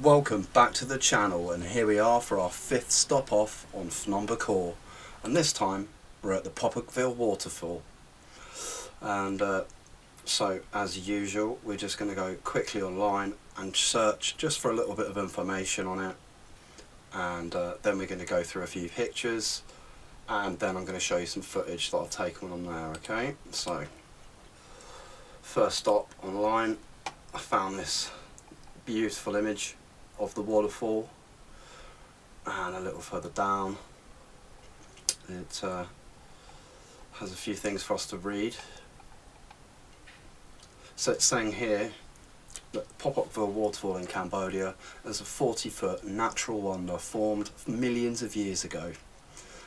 Welcome back to the channel, and here we are for our 5th stop off on Phnom Bokor, and this time we're at the Popokvil Waterfall. And so as usual, we're just going to go quickly online and search just for a little bit of information on it, and then we're going to go through a few pictures, and then I'm going to show you some footage that I've taken on there. Okay, so first stop online, I found this beautiful image of the waterfall, and a little further down it has a few things for us to read. So it's saying here that Popokvil Waterfall in Cambodia is a 40-foot natural wonder formed millions of years ago,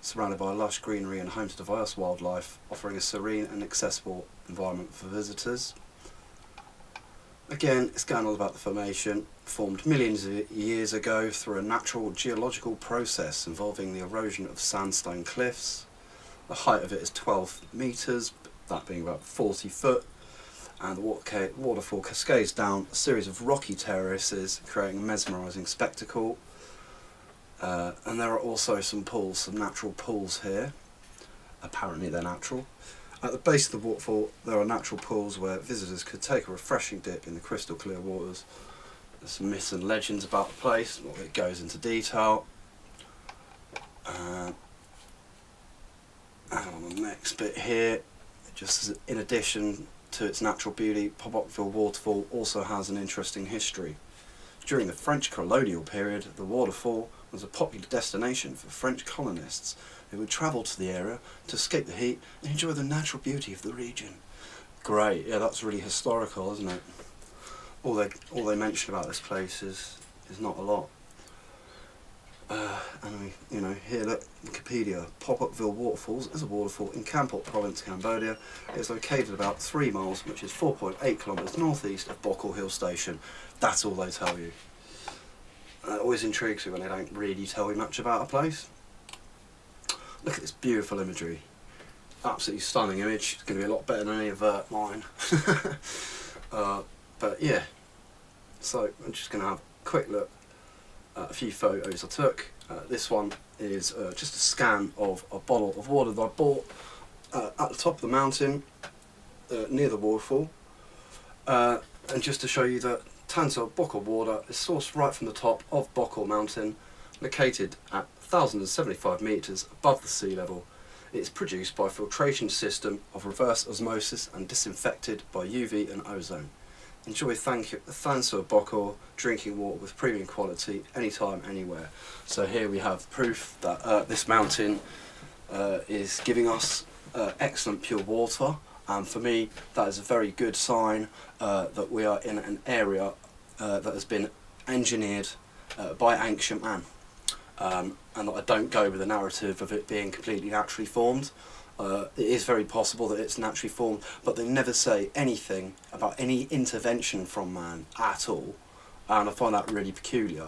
surrounded by lush greenery and home to diverse wildlife, offering a serene and accessible environment for visitors. Again, it's going on about the formation, formed millions of years ago through a natural geological process involving the erosion of sandstone cliffs. The height of it is 12 metres, that being about 40 foot, and the waterfall cascades down a series of rocky terraces, creating a mesmerising spectacle. And there are also some pools, some natural pools here. Apparently they're natural. At the base of the waterfall there are natural pools where visitors could take a refreshing dip in the crystal clear waters. There's some myths and legends about the place, it goes into detail. And on the next bit here, just in addition to its natural beauty, Popokvil Waterfall also has an interesting history. During the French colonial period, the waterfall was a popular destination for French colonists who would travel to the area to escape the heat and enjoy the natural beauty of the region. Great, yeah, that's really historical, isn't it? All they mention about this place is not a lot. And here look, Wikipedia. Popokvil Waterfalls is a waterfall in Kampot province, Cambodia. It is located about 3 miles, which is 4.8 kilometres northeast of Bokor Hill Station. That's all they tell you. It always intrigues me when they don't really tell you much about a place. Look at this beautiful imagery. Absolutely stunning image. It's going to be a lot better than any of mine. But yeah, so I'm just going to have a quick look at a few photos I took. This one is just a scan of a bottle of water that I bought at the top of the mountain near the waterfall. And just to show you that Tanso Bokor water is sourced right from the top of Bokor mountain, located at 1,075 metres above the sea level. It is produced by a filtration system of reverse osmosis and disinfected by UV and ozone. Enjoy Tanso Bokor drinking water with premium quality anytime, anywhere. So here we have proof that this mountain is giving us excellent pure water. And for me, that is a very good sign that we are in an area that has been engineered by ancient man, and that I don't go with the narrative of it being completely naturally formed. It is very possible that it's naturally formed, but they never say anything about any intervention from man at all, and I find that really peculiar.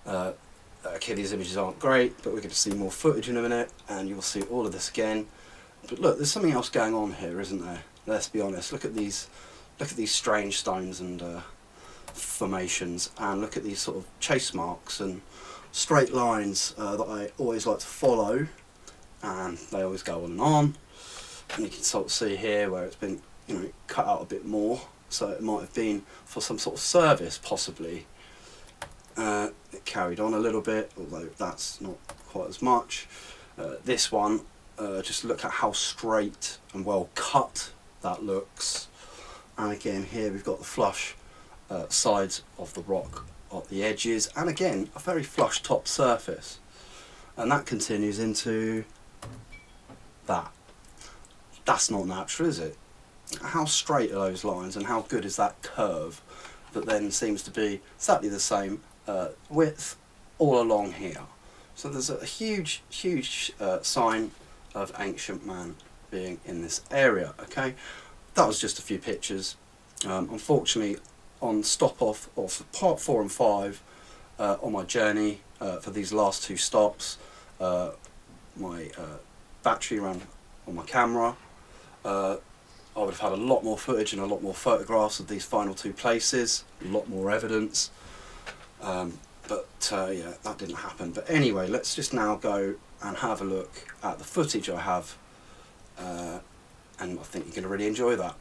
Okay, these images aren't great, but we're going to see more footage in a minute, and you'll see all of this again. But look, there's something else going on here, isn't there? Let's be honest. Look at these strange stones and formations, and look at these sort of chase marks and straight lines that I always like to follow, and they always go on. And you can sort of see here where it's been, cut out a bit more, so it might have been for some sort of service, possibly. It carried on a little bit, although that's not quite as much. This one. Just look at how straight and well cut that looks, and again here we've got the flush sides of the rock at the edges, and again a very flush top surface, and that continues into that. That's not natural, is it? How straight are those lines, and how good is that curve that then seems to be exactly the same width all along here? So there's a huge sign of ancient man being in this area. Okay, that was just a few pictures. Unfortunately, on stop off of part 4 and 5 on my journey for these last 2 stops, my battery ran on my camera. I would have had a lot more footage and a lot more photographs of these final 2 places, a lot more evidence. But yeah, that didn't happen. But anyway, let's just now go and have a look at the footage I have, and I think you're going to really enjoy that.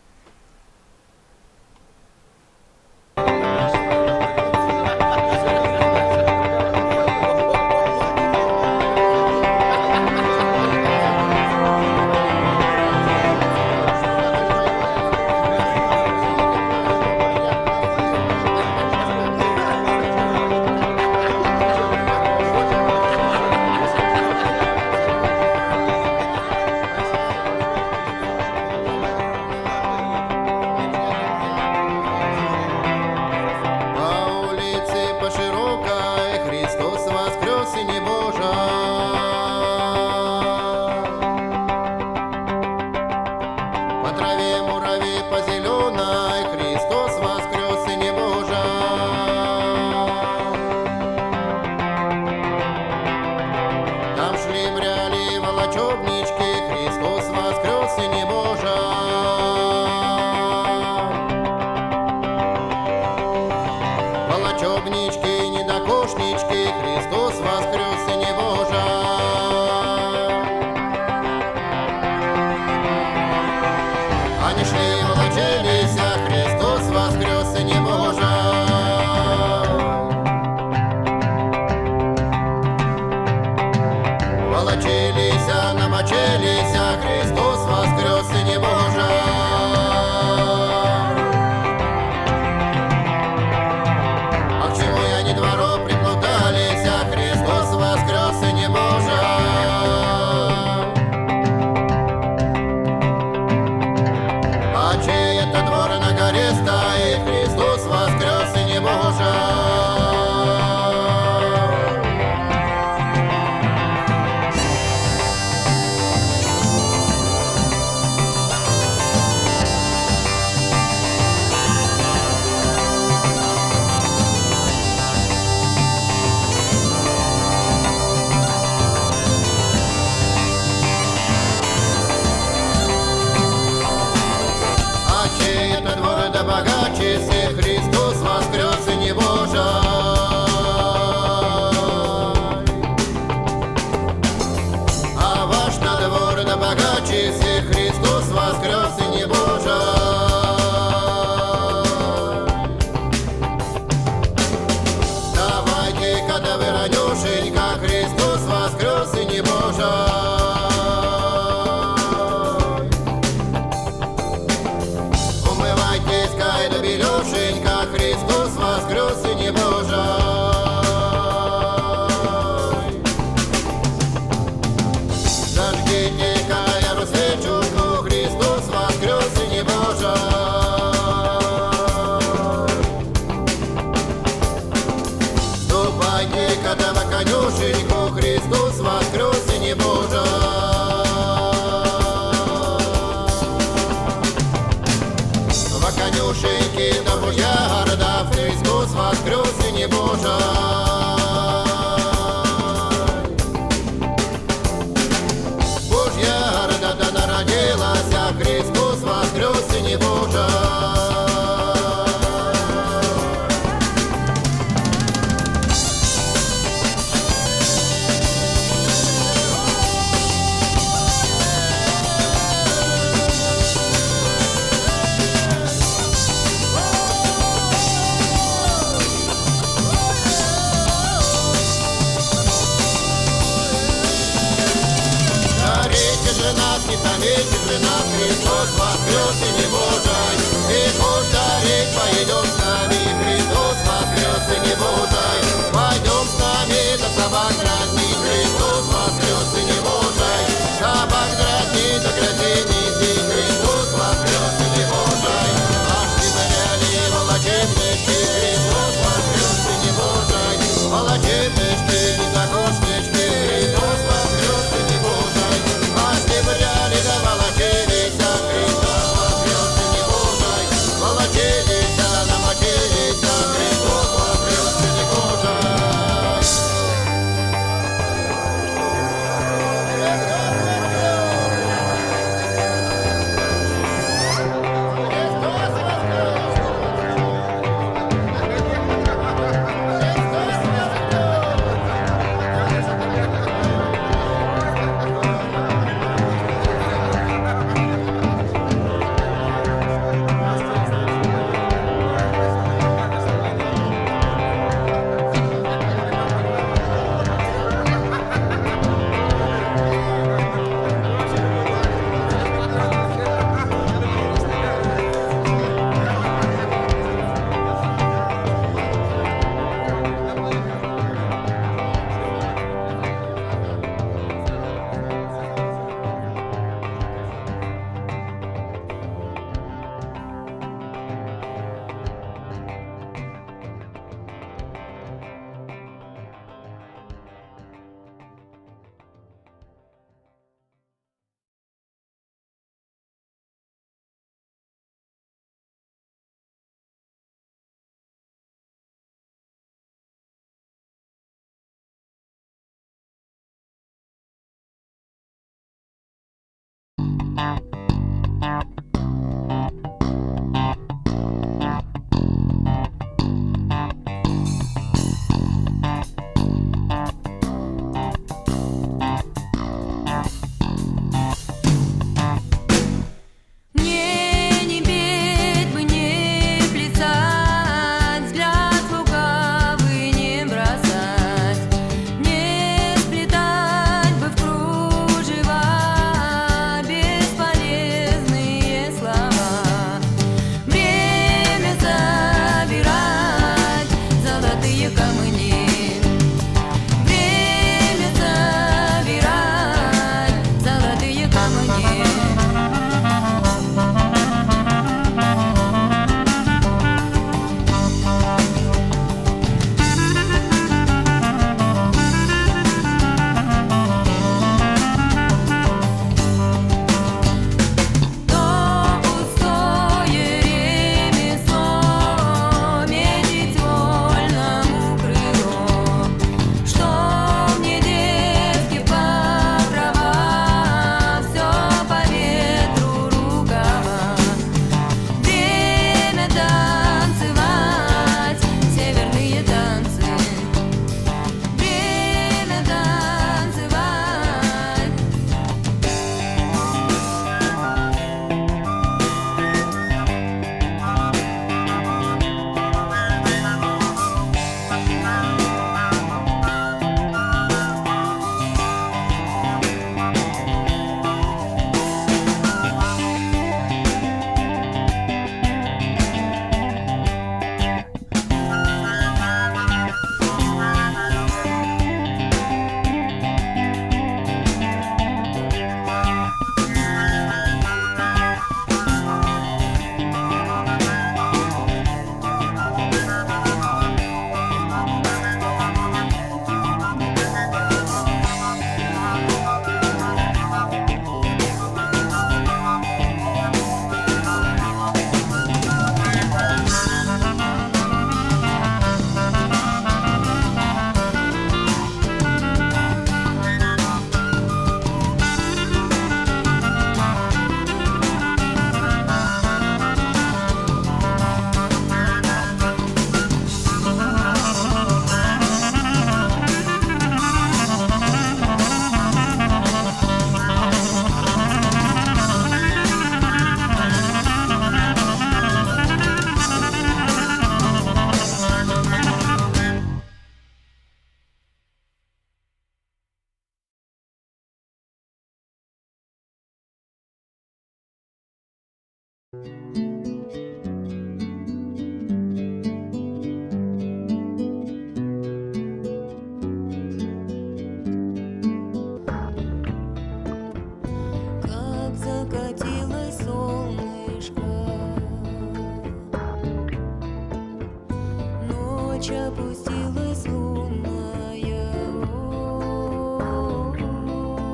Опустилась лунная,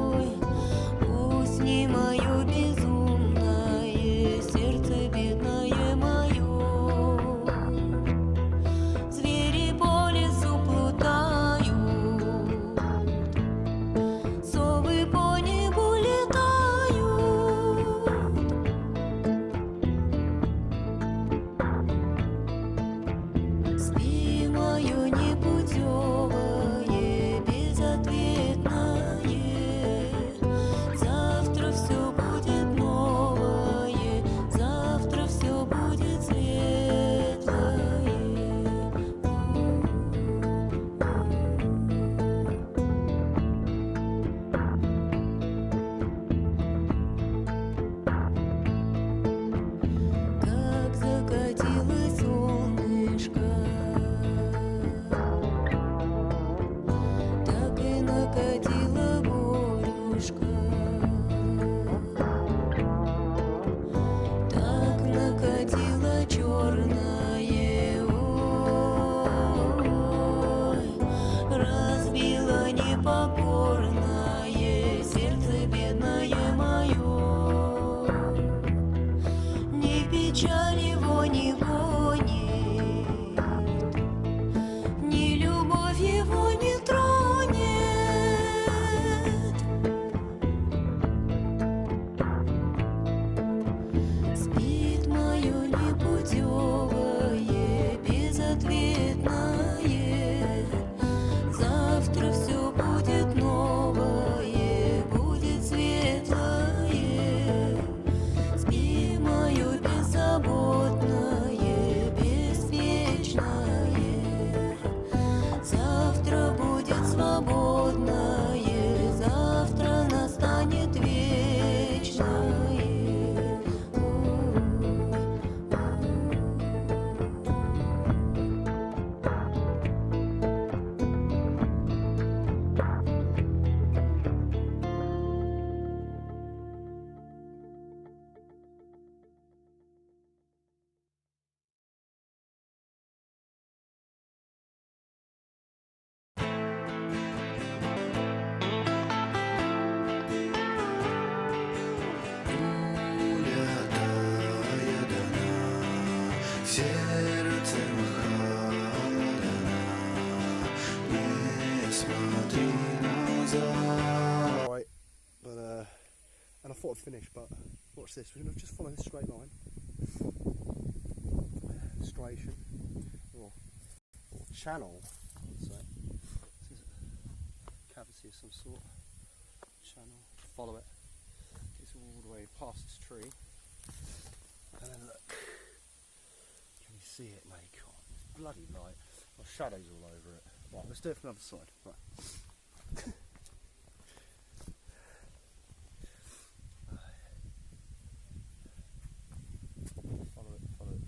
ой, усни мое безумное, сердце бедное мое. Звери по лесу плутают, совы по небу летают. Спи, мое непутевое, безответное, завтра все будет новое, завтра все будет светлое. Как закатилось солнышко, так и накатила горюшка, так накатила черная, ой, разбила непокорное сердце бедное мое. Ни печаль его не гонит, ни любовь его не тронет. Спит мое непутевое, безответное, завтра все будет новое, будет светлое. Спи, мое беззаботное, беспечное, завтра будет свободное, завтра настанет вечное. Right, but and I thought I'd finish, but watch this. We're going to just follow this straight line. Stration, or channel, I'd say. This is a cavity of some sort. Channel. Follow it. It's all the way past this tree. And then look. Can you see it, mate? God, it's bloody light. Well, shadows all over it. Right, let's do it from the other side. Right.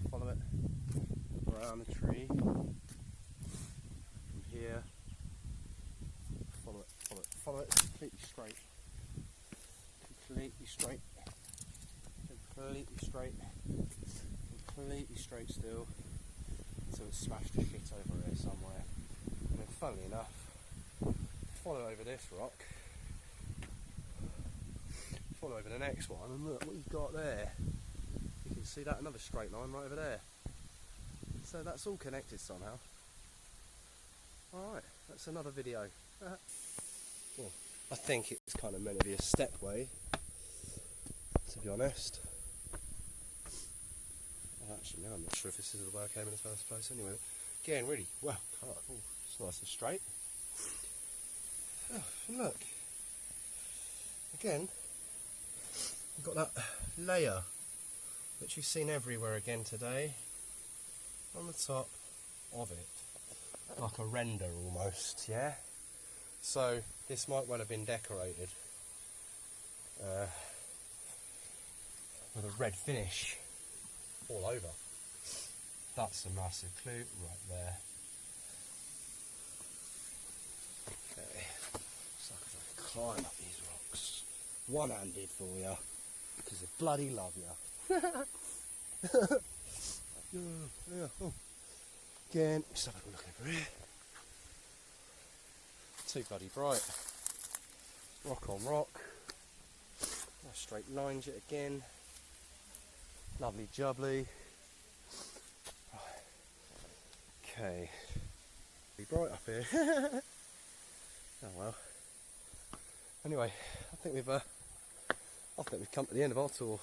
Follow it around the tree from here. Follow it completely straight, completely straight still until it's smashed to shit over here somewhere. And then, funnily enough, follow over this rock, follow over the next one, and look what you've got there. You can see that, another straight line right over there. So that's all connected somehow. Alright, that's another video. Well, I think it's kind of meant to be a stepway, to be honest. Well, actually, now I'm not sure if this is the way I came in the first place anyway. Again, really well cut. Oh, it's nice and straight. Oh, and look. Again, you've got that layer which you've seen everywhere again today, on the top of it, like a render almost, yeah? So this might well have been decorated with a red finish, all over. That's a massive clue right there. Okay, so I can climb up these rocks one-handed for you, because I bloody love you. Yeah. Oh. Again, just have a look over here. Too bloody bright. Rock on rock. Nice straight lines it again. Lovely jubbly. Right. Okay. Be bright up here. Oh well. Anyway, I think we've come to the end of our tour.